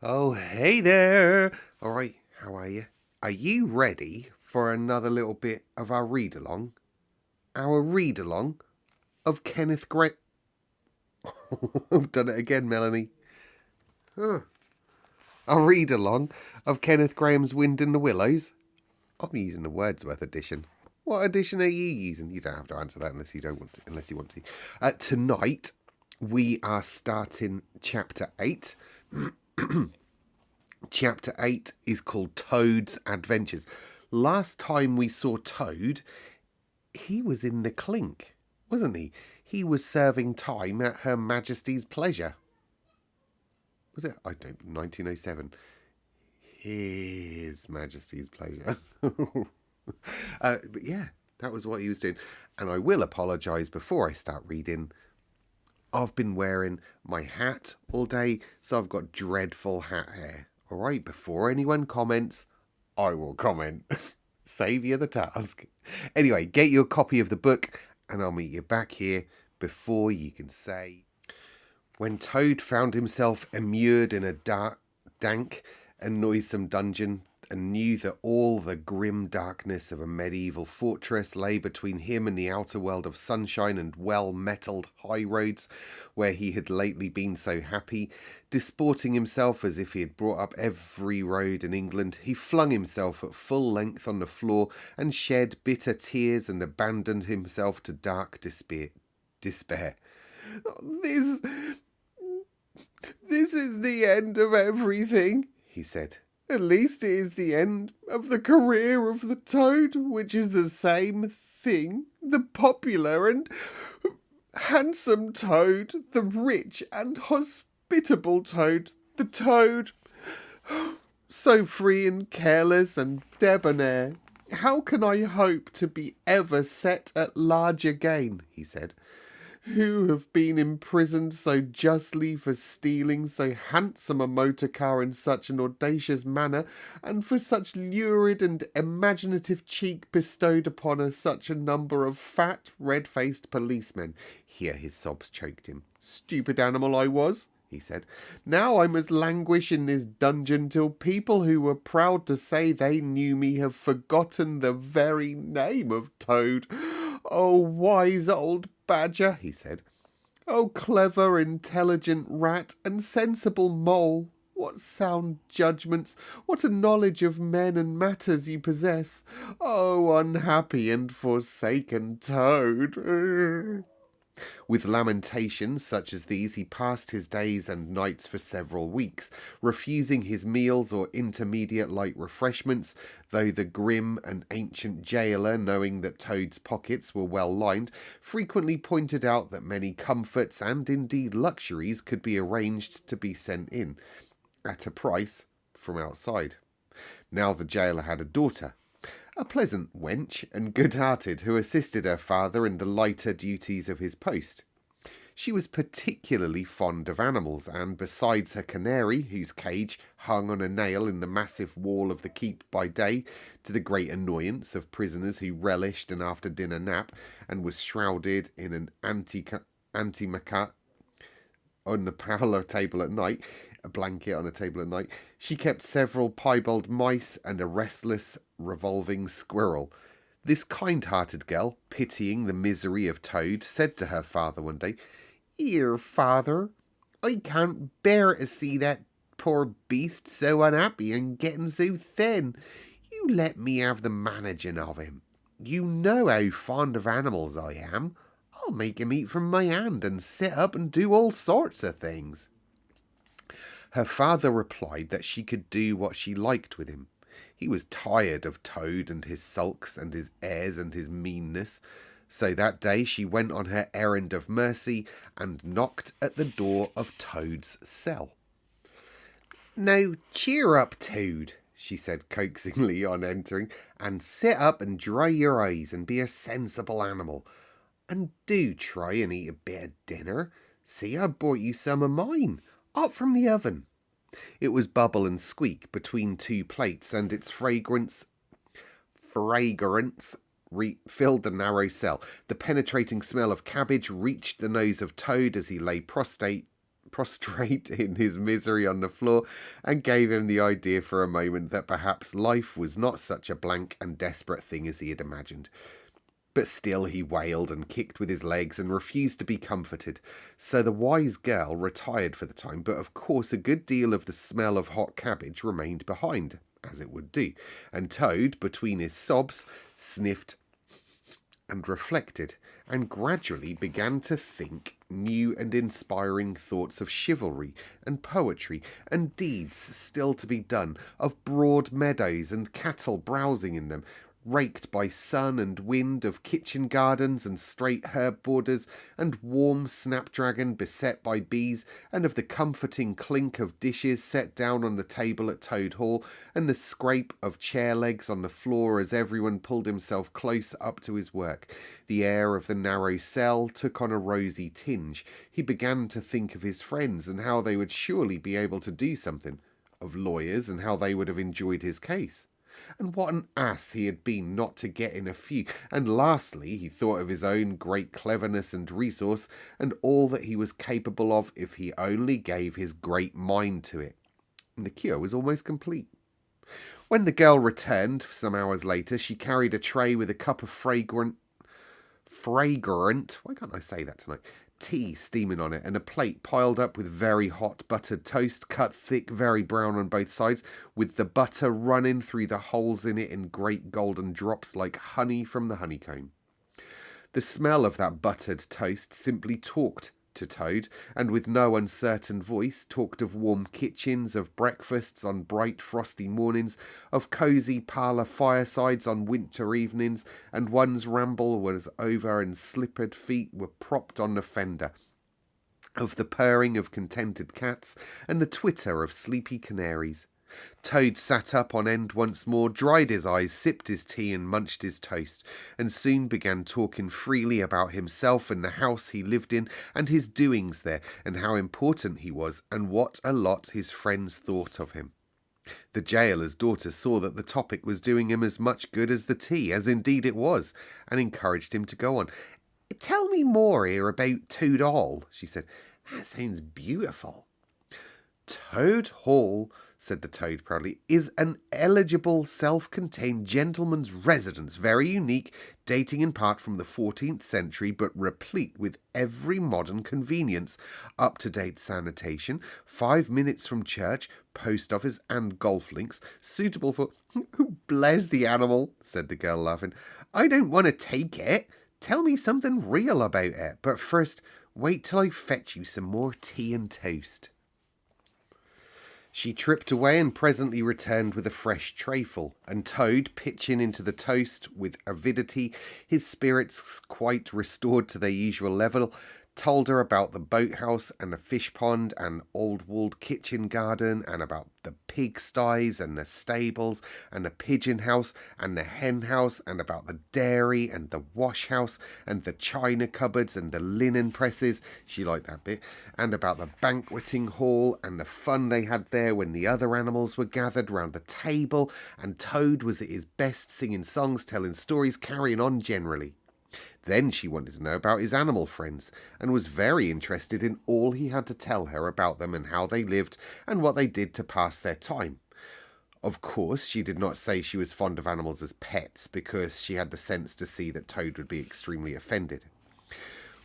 Oh, hey there. All right, how are you? Are you ready for another little bit of our read along? Our read along of Kenneth Grahame. I've done it again, Melanie. Huh. Our read along of Kenneth Grahame's Wind in the Willows. I'm using the Wordsworth edition. What edition are you using? You don't have to answer that unless you want to. Tonight we are starting chapter 8. Chapter 8 is called Toad's Adventures. Last time we saw Toad, he was in the clink, wasn't he? He was serving time at Her Majesty's pleasure. Was it? 1907. His Majesty's pleasure. But yeah, that was what he was doing. And I will apologise before I start reading. I've been wearing my hat all day, so I've got dreadful hat hair. All right, before anyone comments, I will comment. Save you the task. Anyway, get your copy of the book, and I'll meet you back here before you can say. When Toad found himself immured in a dark, dank, and noisome dungeon, and knew that all the grim darkness of a medieval fortress lay between him and the outer world of sunshine and well-metalled high roads where he had lately been so happy, disporting himself as if he had brought up every road in England, he flung himself at full length on the floor and shed bitter tears and abandoned himself to dark despair. This is the end of everything, he said. At least it is the end of the career of the Toad, which is the same thing. The popular and handsome Toad, the rich and hospitable Toad, the Toad so free and careless and debonair. How can I hope to be ever set at large again, he said, who have been imprisoned so justly for stealing so handsome a motor car in such an audacious manner, and for such lurid and imaginative cheek bestowed upon us such a number of fat, red-faced policemen. Here his sobs choked him. Stupid animal I was, he said. Now I must languish in this dungeon till people who were proud to say they knew me have forgotten the very name of Toad. Oh, wise old badger, he said. Oh, clever, intelligent rat and sensible mole. What sound judgments, what a knowledge of men and matters you possess. Oh, unhappy and forsaken Toad. With lamentations such as these he passed his days and nights for several weeks, refusing his meals or intermediate light refreshments, though the grim and ancient gaoler, knowing that Toad's pockets were well lined, frequently pointed out that many comforts and indeed luxuries could be arranged to be sent in, at a price, from outside. Now the gaoler had a daughter, a pleasant wench and good-hearted, who assisted her father in the lighter duties of his post. She was particularly fond of animals, and besides her canary, whose cage hung on a nail in the massive wall of the keep by day, to the great annoyance of prisoners who relished an after-dinner nap, and was shrouded in an antimacassar on the parlour table at night, a blanket on a table at night, she kept several piebald mice and a restless, revolving squirrel. This kind-hearted girl, pitying the misery of Toad, said to her father one day, "Here, father, I can't bear to see that poor beast so unhappy and getting so thin. You let me have the managing of him. You know how fond of animals I am. I'll make him eat from my hand and sit up and do all sorts of things." Her father replied that she could do what she liked with him. He was tired of Toad and his sulks and his airs and his meanness. So that day she went on her errand of mercy and knocked at the door of Toad's cell. "Now cheer up, Toad," she said coaxingly on entering, "and sit up and dry your eyes and be a sensible animal. And do try and eat a bit of dinner. See, I brought you some of mine, hot from the oven." It was bubble and squeak between two plates, and its fragrance filled the narrow cell. The penetrating smell of cabbage reached the nose of Toad as he lay prostrate prostrate in his misery on the floor and gave him the idea for a moment that perhaps life was not such a blank and desperate thing as he had imagined. But still he wailed and kicked with his legs and refused to be comforted, so the wise girl retired for the time, but of course a good deal of the smell of hot cabbage remained behind, as it would do, and Toad, between his sobs, sniffed and reflected, and gradually began to think new and inspiring thoughts of chivalry and poetry and deeds still to be done, of broad meadows and cattle browsing in them, raked by sun and wind, of kitchen gardens and straight herb borders, and warm snapdragon beset by bees, and of the comforting clink of dishes set down on the table at Toad Hall, and the scrape of chair legs on the floor as everyone pulled himself close up to his work. The air of the narrow cell took on a rosy tinge. He began to think of his friends and how they would surely be able to do something, of lawyers and how they would have enjoyed his case. And what an ass he had been not to get in a few. And lastly, he thought of his own great cleverness and resource, and all that he was capable of if he only gave his great mind to it. And the cure was almost complete. When the girl returned some hours later, she carried a tray with a cup of fragrant, why can't I say that tonight? Tea steaming on it, and a plate piled up with very hot buttered toast, cut thick, very brown on both sides, with the butter running through the holes in it in great golden drops like honey from the honeycomb. The smell of that buttered toast simply talked to Toad, and with no uncertain voice talked of warm kitchens, of breakfasts on bright frosty mornings, of cosy parlour firesides on winter evenings, and one's ramble was over and slippered feet were propped on the fender, of the purring of contented cats and the twitter of sleepy canaries. Toad sat up on end once more, dried his eyes, sipped his tea and munched his toast, and soon began talking freely about himself and the house he lived in and his doings there, and how important he was, and what a lot his friends thought of him. The gaoler's daughter saw that the topic was doing him as much good as the tea, as indeed it was, and encouraged him to go on. "Tell me more here about Toad Hall," she said. "That sounds beautiful." "Toad Hall," said the Toad proudly, "is an eligible, self-contained gentleman's residence, very unique, dating in part from the 14th century, but replete with every modern convenience, up-to-date sanitation, 5 minutes from church, post office and golf links, suitable for—" "Bless the animal," said the girl, laughing. "I don't want to take it. Tell me something real about it, but first wait till I fetch you some more tea and toast." She tripped away and presently returned with a fresh trayful, and Toad, pitching into the toast with avidity, his spirits quite restored to their usual level, told her about the boathouse and the fish pond and old-walled kitchen garden, and about the pigsties and the stables and the pigeon house and the hen house, and about the dairy and the wash house and the china cupboards and the linen presses, she liked that bit, and about the banqueting hall and the fun they had there when the other animals were gathered round the table, and Toad was at his best singing songs, telling stories, carrying on generally. Then she wanted to know about his animal friends, and was very interested in all he had to tell her about them and how they lived and what they did to pass their time. Of course, she did not say she was fond of animals as pets, because she had the sense to see that Toad would be extremely offended.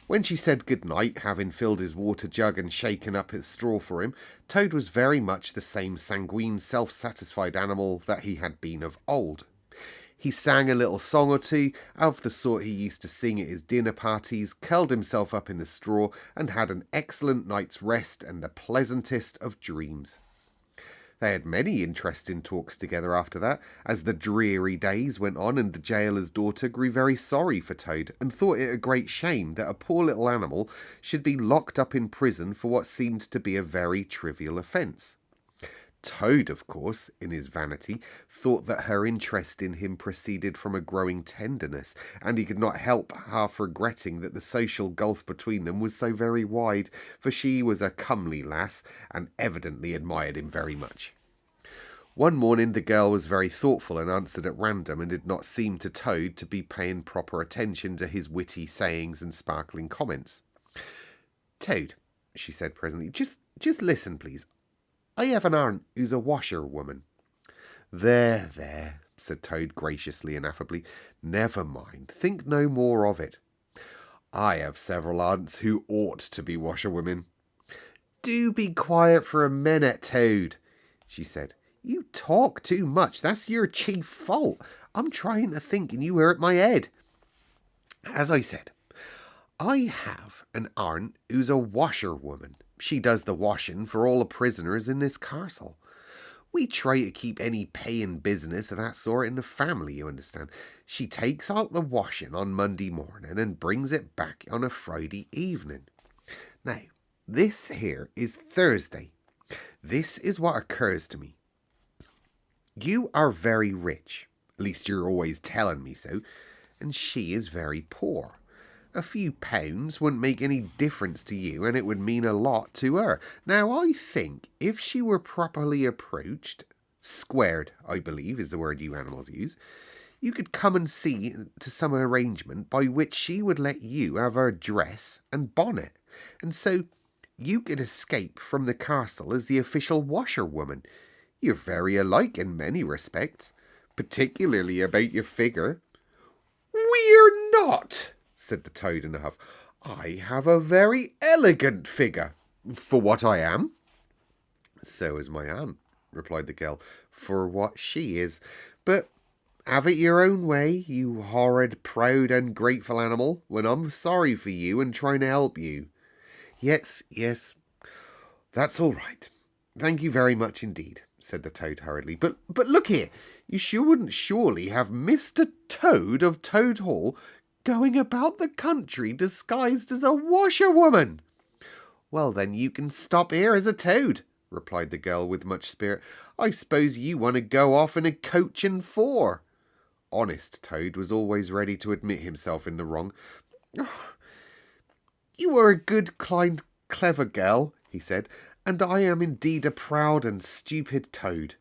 When she said good night, having filled his water jug and shaken up his straw for him, Toad was very much the same sanguine, self-satisfied animal that he had been of old. He sang a little song or two, of the sort he used to sing at his dinner parties, curled himself up in the straw, and had an excellent night's rest and the pleasantest of dreams. They had many interesting talks together after that, as the dreary days went on, and the gaoler's daughter grew very sorry for Toad, and thought it a great shame that a poor little animal should be locked up in prison for what seemed to be a very trivial offence. Toad, of course, in his vanity, thought that her interest in him proceeded from a growing tenderness, and he could not help half regretting that the social gulf between them was so very wide, for she was a comely lass, and evidently admired him very much. One morning the girl was very thoughtful and answered at random, and did not seem to Toad to be paying proper attention to his witty sayings and sparkling comments. "Toad," she said presently, "just Just listen, please. I have an aunt who's a washerwoman." There, said Toad graciously and affably. "Never mind. Think no more of it. I have several aunts who ought to be washerwomen." "Do be quiet for a minute, Toad," she said. "You talk too much. That's your chief fault. I'm trying to think and you hurt my head. As I said, I have an aunt who's a washerwoman. She does the washing for all the prisoners in this castle. We try to keep any paying business of that sort in the family, you understand. She takes out the washing on Monday morning and brings it back on a Friday evening. Now, this here is Thursday. This is what occurs to me. You are very rich, at least you're always telling me so, and she is very poor. A few pounds wouldn't make any difference to you, and it would mean a lot to her. Now, I think if she were properly approached, squared, I believe is the word you animals use, you could come and see to some arrangement by which she would let you have her dress and bonnet, and so you could escape from the castle as the official washerwoman. You're very alike in many respects, particularly about your figure." "We're not," said the Toad in a huff. "I have a very elegant figure, for what I am." "So is my aunt," replied the girl, "for what she is. But have it your own way, you horrid, proud, ungrateful animal, when I'm sorry for you and trying to help you." Yes, that's all right. Thank you very much indeed," said the Toad hurriedly. But look here, you wouldn't surely have Mr. Toad of Toad Hall going about the country disguised as a washerwoman?" "Well, then you can stop here as a toad," replied the girl with much spirit. "I suppose you want to go off in a coach and four." Honest Toad was always ready to admit himself in the wrong. "Oh, you are a good, kind, clever girl," he said, "and I am indeed a proud and stupid toad.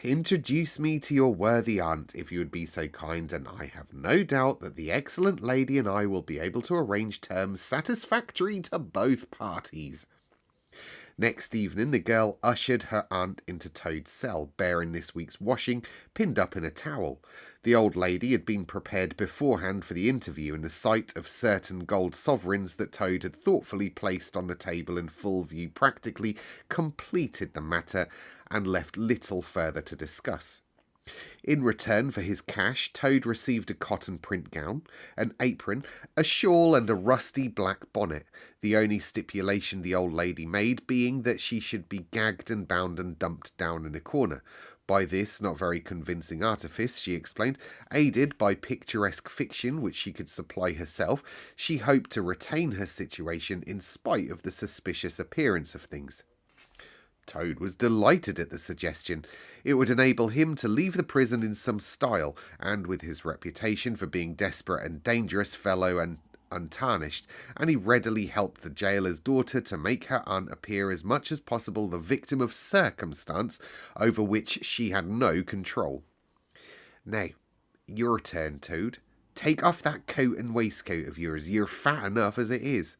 Introduce me to your worthy aunt, if you would be so kind, and I have no doubt that the excellent lady and I will be able to arrange terms satisfactory to both parties." Next evening the girl ushered her aunt into Toad's cell, bearing this week's washing pinned up in a towel. The old lady had been prepared beforehand for the interview, and the sight of certain gold sovereigns that Toad had thoughtfully placed on the table in full view practically completed the matter and left little further to discuss. In return for his cash, Toad received a cotton print gown, an apron, a shawl, and a rusty black bonnet, the only stipulation the old lady made being that she should be gagged and bound and dumped down in a corner. By this not very convincing artifice, she explained, aided by picturesque fiction which she could supply herself, she hoped to retain her situation in spite of the suspicious appearance of things. Toad was delighted at the suggestion. It would enable him to leave the prison in some style, and with his reputation for being desperate and dangerous fellow and untarnished, and he readily helped the gaoler's daughter to make her aunt appear as much as possible the victim of circumstance over which she had no control. "Now, your turn, Toad. Take off that coat and waistcoat of yours. You're fat enough as it is."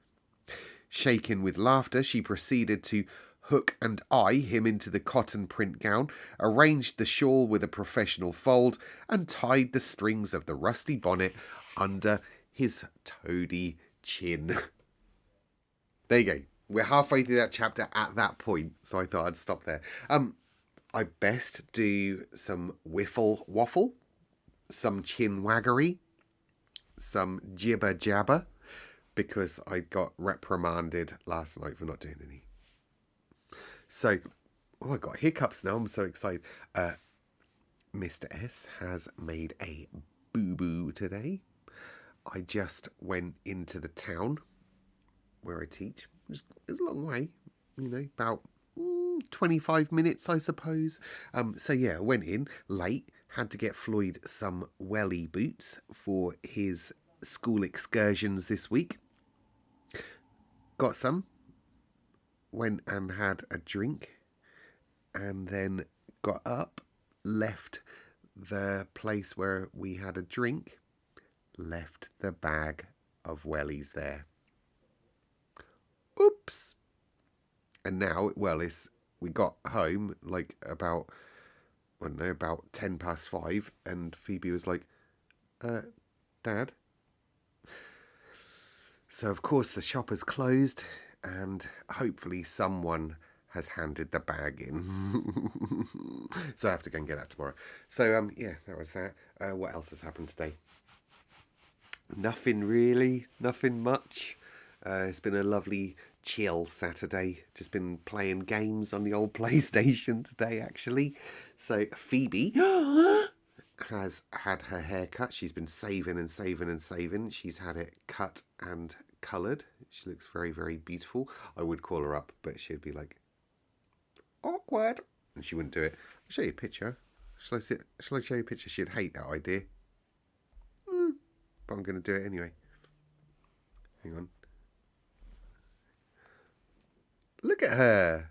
Shaken with laughter, she proceeded to hook and eye him into the cotton print gown, arranged the shawl with a professional fold, and tied the strings of the rusty bonnet under his toady chin. There you go. We're halfway through that chapter at that point, so I thought I'd stop there. I best do some whiffle waffle, some chin waggery, some jibber jabber, because I got reprimanded last night for not doing any. So, I got hiccups now. I'm so excited. Mr. S has made a boo-boo today. I just went into the town where I teach. It's a long way, about 25 minutes, I suppose. So yeah, I went in late, had to get Floyd some welly boots for his school excursions this week. Got some. Went and had a drink, and then got up, left the place where we had a drink, left the bag of wellies there. Oops. And now, well, we got home like about, I don't know, about 5:10, and Phoebe was like, Dad. So, of course, the shop has closed, and hopefully someone has handed the bag in. So I have to go and get that tomorrow. So, yeah, that was that. What else has happened today? Nothing really, nothing much. It's been a lovely chill Saturday. Just been playing games on the old PlayStation today, actually. So Phoebe has had her hair cut. She's been saving and saving and saving. She's had it cut and coloured. She looks very, very beautiful. I would call her up, but she'd be like, awkward. And she wouldn't do it. I'll show you a picture. Shall I show you a picture? She'd hate that idea. But I'm going to do it anyway. Hang on. Look at her.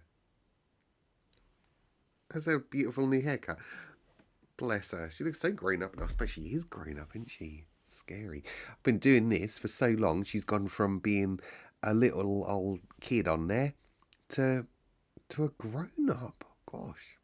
Has a beautiful new haircut. Bless her. She looks so grown up now. I suppose she is grown up, isn't she? Scary. I've been doing this for so long. She's gone from being a little old kid on there to a grown up. Gosh.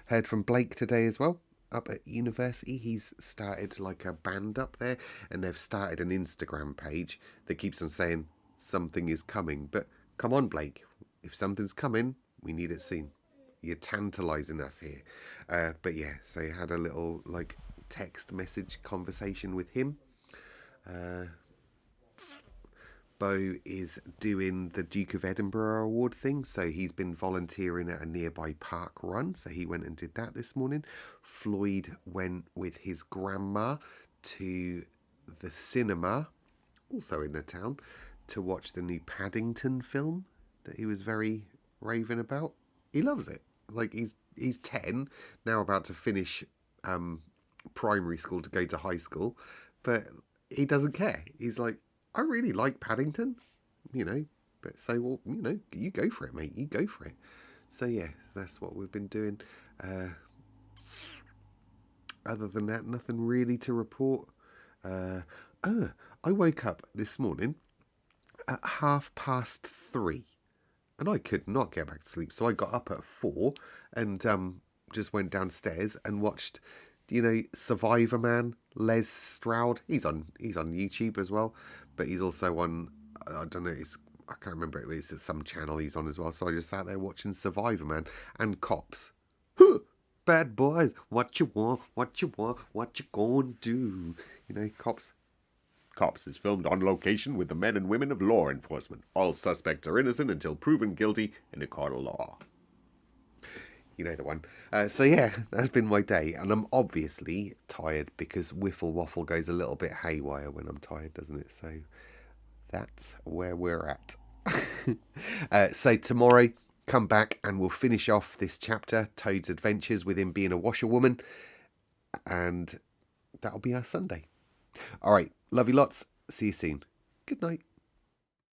Heard from Blake today as well. Up at university, he's started like a band up there, and they've started an Instagram page that keeps on saying something is coming. But come on, Blake, if something's coming, we need it soon. You're tantalising us here. But yeah, so I had a little like text message conversation with him. Bo is doing the Duke of Edinburgh Award thing, so he's been volunteering at a nearby park run, so he went and did that this morning. Floyd went with his grandma to the cinema, also in the town, to watch the new Paddington film that he was very raving about. He loves it. Like, he's 10, now about to finish primary school to go to high school, but he doesn't care. He's like, I really like Paddington, but so, well, you go for it, mate. You go for it. So, yeah, that's what we've been doing. Other than that, nothing really to report. I woke up this morning at 3:30, and I could not get back to sleep. So I got up at 4 and just went downstairs and watched, Survivor Man, Les Stroud. He's on YouTube as well, but he's also on, I don't know, I can't remember, it's some channel he's on as well. So I just sat there watching Survivor Man and Cops. Bad boys, what you want, what you gonna do? Cops. Cops is filmed on location with the men and women of law enforcement. All suspects are innocent until proven guilty in a court of law. You know the one. So yeah, that's been my day. And I'm obviously tired because Wiffle Waffle goes a little bit haywire when I'm tired, doesn't it? So that's where we're at. So tomorrow, come back and we'll finish off this chapter, Toad's Adventures with him being a washerwoman. And that'll be our Sunday. All right. Love you lots. See you soon. Good night.